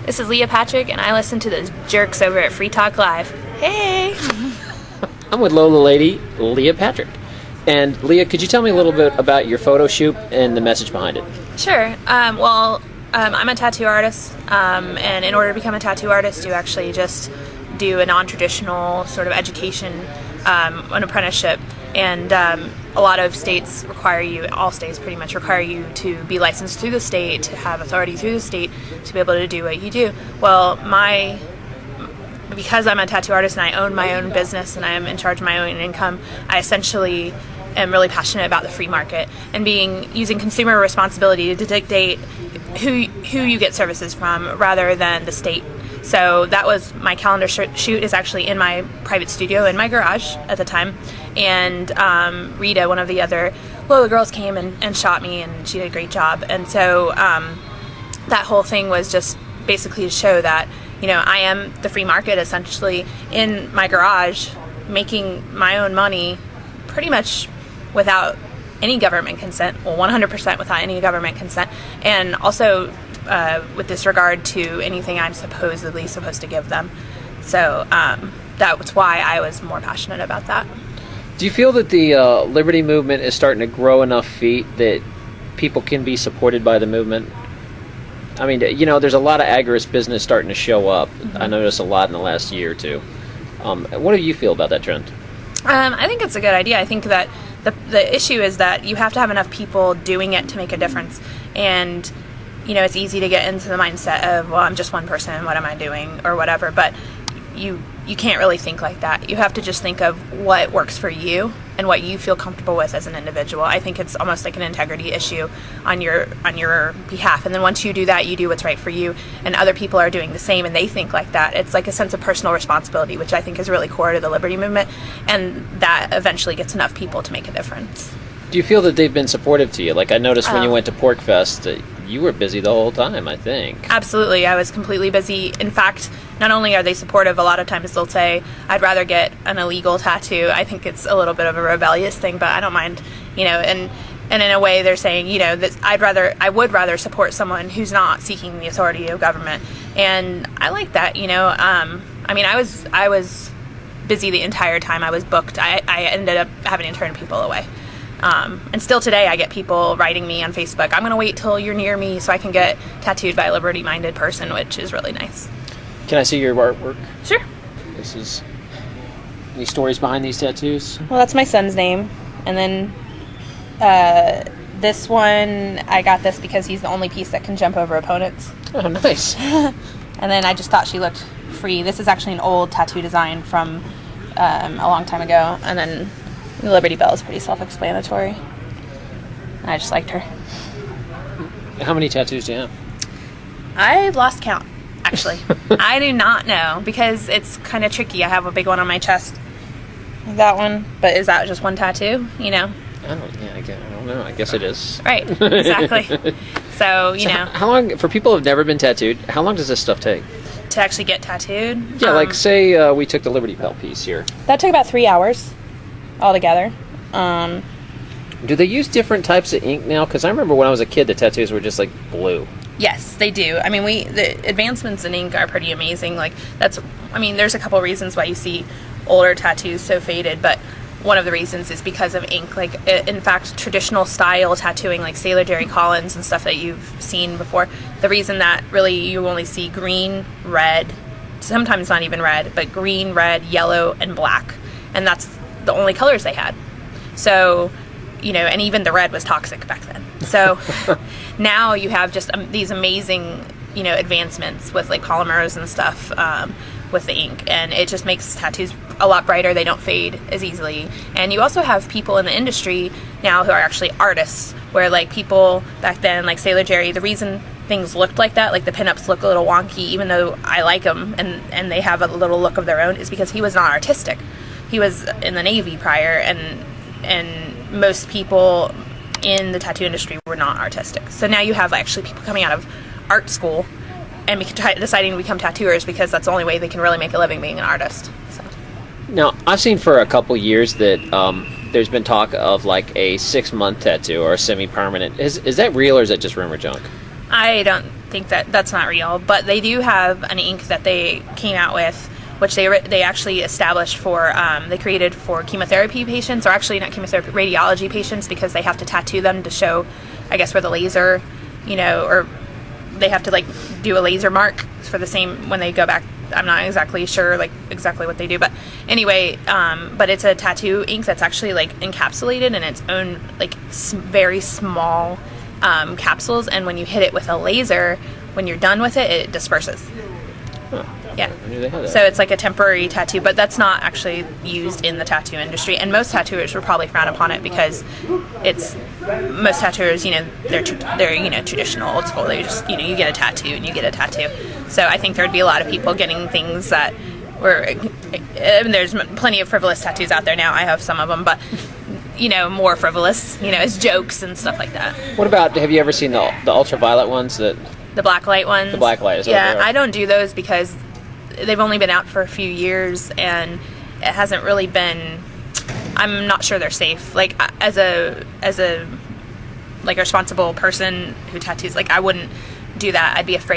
This is Leah Patrick, and I listen to those jerks over at Free Talk Live. Hey! I'm with Lola Lady, Leah Patrick. And Leah, could you tell me a little bit about your photo shoot and the message behind it? Sure. I'm a tattoo artist, and in order to become a tattoo artist, you actually just do a non-traditional sort of education, an apprenticeship, and a lot of states require you, all states pretty much require you to be licensed through the state, to have authority through the state to be able to do what you do. Well, because I'm a tattoo artist and I own my own business and I am in charge of my own income, I essentially am really passionate about the free market and using consumer responsibility to dictate who you get services from rather than the state. So that was my calendar shoot is actually in my private studio in my garage at the time. And Rita, one of the other Lola girls, came and shot me, and she did a great job. And so that whole thing was just basically to show that, I am the free market essentially in my garage, making my own money pretty much without any government consent, 100% without any government consent, and also with disregard to anything I'm supposedly supposed to give them. So that's why I was more passionate about that. Do you feel that the Liberty movement is starting to grow enough feet that people can be supported by the movement? I mean, there's a lot of agorist business starting to show up. Mm-hmm. I noticed a lot in the last year or two. What do you feel about that trend? I think it's a good idea. I think that the issue is that you have to have enough people doing it to make a difference. And, it's easy to get into the mindset of, well, I'm just one person, what am I doing, or whatever. But you can't really think like that. You have to just think of what works for you and what you feel comfortable with as an individual. I think it's almost like an integrity issue on your behalf. And then once you do that, you do what's right for you, and other people are doing the same and they think like that. It's like a sense of personal responsibility, which I think is really core to the Liberty movement, and that eventually gets enough people to make a difference. Do you feel that they've been supportive to you? Like, I noticed when you went to Pork Fest, you were busy the whole time, I think. Absolutely. I was completely busy. In fact, not only are they supportive, a lot of times they'll say, I'd rather get an illegal tattoo. I think it's a little bit of a rebellious thing, but I don't mind, and in a way they're saying, that I would rather support someone who's not seeking the authority of government. And I like that, I was busy the entire time. I was booked. I ended up having to turn people away. And still today I get people writing me on Facebook, I'm going to wait till you're near me so I can get tattooed by a liberty-minded person, which is really nice. Can I see your artwork? Sure. This is... Any stories behind these tattoos? Well, that's my son's name. And then this one, I got this because he's the only piece that can jump over opponents. Oh, nice. And then I just thought she looked free. This is actually an old tattoo design from a long time ago. And then the Liberty Bell is pretty self-explanatory. I just liked her. How many tattoos do you have? I lost count, actually. I do not know, because it's kind of tricky. I have a big one on my chest. That one, but is that just one tattoo? I don't know. I guess it is. Right, exactly. So, How long, for people who have never been tattooed, how long does this stuff take? To actually get tattooed? Yeah, like say we took the Liberty Bell piece here. That took about 3 hours altogether. Do they use different types of ink now? Because I remember when I was a kid, the tattoos were just like blue. Yes, they do. I mean, the advancements in ink are pretty amazing. There's a couple reasons why you see older tattoos so faded, but one of the reasons is because of ink. Like, in fact, traditional style tattooing, like Sailor Jerry Collins and stuff that you've seen before, the reason that really you only see green, red, sometimes not even red, but green, red, yellow, and black. And that's the only colors they had. So, and even the red was toxic back then. So now you have just these amazing, advancements with like polymers and stuff with the ink, and it just makes tattoos a lot brighter. They don't fade as easily. And you also have people in the industry now who are actually artists, where like people back then, like Sailor Jerry, the reason things looked like that, like the pinups look a little wonky, even though I like them and they have a little look of their own, is because he was not artistic. He was in the Navy prior, and most people in the tattoo industry were not artistic. So now you have actually people coming out of art school and deciding to become tattooers because that's the only way they can really make a living being an artist. So. Now, I've seen for a couple years that there's been talk of like a 6-month tattoo or a semi-permanent. Is that real, or is that just rumor junk? I don't think that that's not real. But they do have an ink that they came out with, which they actually established for, they created for chemotherapy patients, or actually not chemotherapy, radiology patients, because they have to tattoo them to show, I guess, where the laser, or they have to like do a laser mark for the same when they go back. I'm not exactly sure like exactly what they do, but anyway, but it's a tattoo ink that's actually like encapsulated in its own like very small capsules, and when you hit it with a laser, when you're done with it, it disperses. Huh. Yeah. I knew they had that. So it's like a temporary tattoo, but that's not actually used in the tattoo industry. And most tattooers would probably frown upon it because most tattooers, they're traditional, old school. They just, you get a tattoo and you get a tattoo. So I think there'd be a lot of people getting things that were, there's plenty of frivolous tattoos out there now. I have some of them, but more frivolous, as jokes and stuff like that. What about, have you ever seen the ultraviolet ones that? The black light ones? The black light, is yeah, I don't do those because they've only been out for a few years, and it hasn't really been, I'm not sure they're safe. Like, as a like responsible person who tattoos, like, I wouldn't do that. I'd be afraid